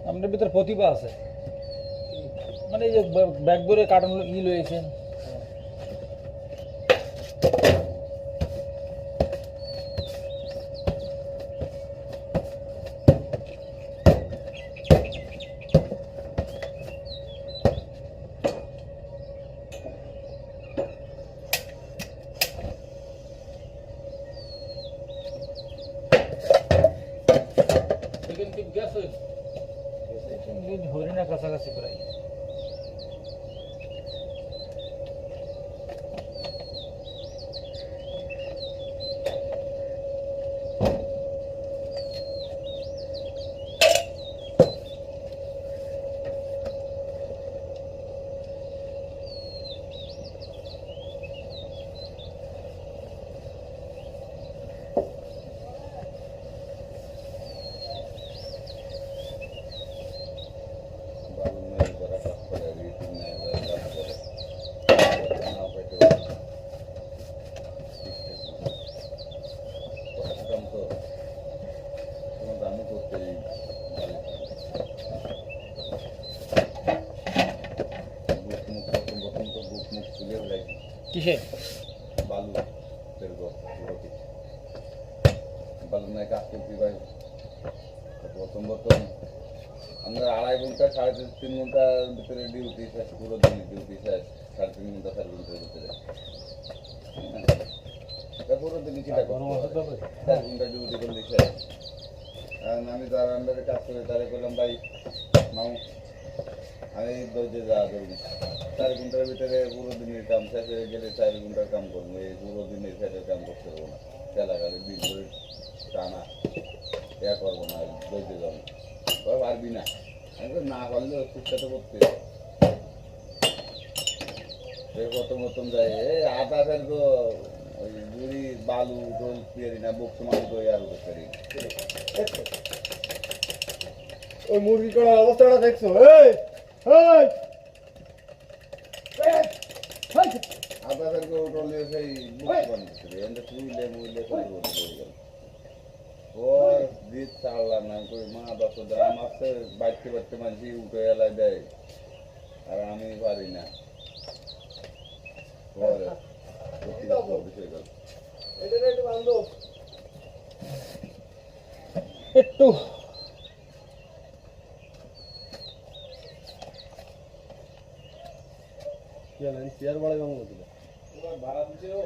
আমাদের ভিতরে প্রতিভা আছে, মানে এই যে ব্যাগ ভরে কার্টন লয়েছেন। হরিণা কাছাকাছি প্রায়। কিসে বালু বালু নাই কাজ করতে ভাই। প্রথম আমরা 2.5 ঘন্টা 3.5 ঘন্টার ভিতরে ডিউটি শেষ, পুরো দিন ডিউটি শেষ 3.5 ঘন্টা 4 ঘন্টার ভিতরে। পুরো দিন চিন্তা করতে 4 ঘন্টা ডিউটি করলে শেষ। আমি যার আন্ডারে কাজ করি তারে বললাম, ভাই মামু আমি দৌড়ে যাওয়া ধরুন 4 ঘন্টার ভিতরে পুরো দিনের কাম শেষ হয়ে গেলে 4 ঘন্টার কাম করবো, এই পুরো দিনের শেষের কাম করতে পারবো না। তেলাগালে দিন ধরে টানা করবো না, দৌড়ে যাবো পারবি না। আমি তো না পারলে সুস্থতা করতে প্রথম যায় আটা ফেলবো, ওই গুড়ি বালু দোল পেরি না বক্স মালু দই আর করি। ওই মুরগি করার অবস্থাটা দেখছো? আটা ফেলবো উঠলে সেই বক্স বানিয়ে এখানে তুইলে মুইলে করবো ওর জিত চাল্লা না কই মা 10 গ্রাম আছে বাড়তে বাড়তে মাঝি উঠে এলাই দেয় আর আমি পারি না। একটু চেয়ার বাড়াই বাংলা ভাড়া দিচ্ছে ও।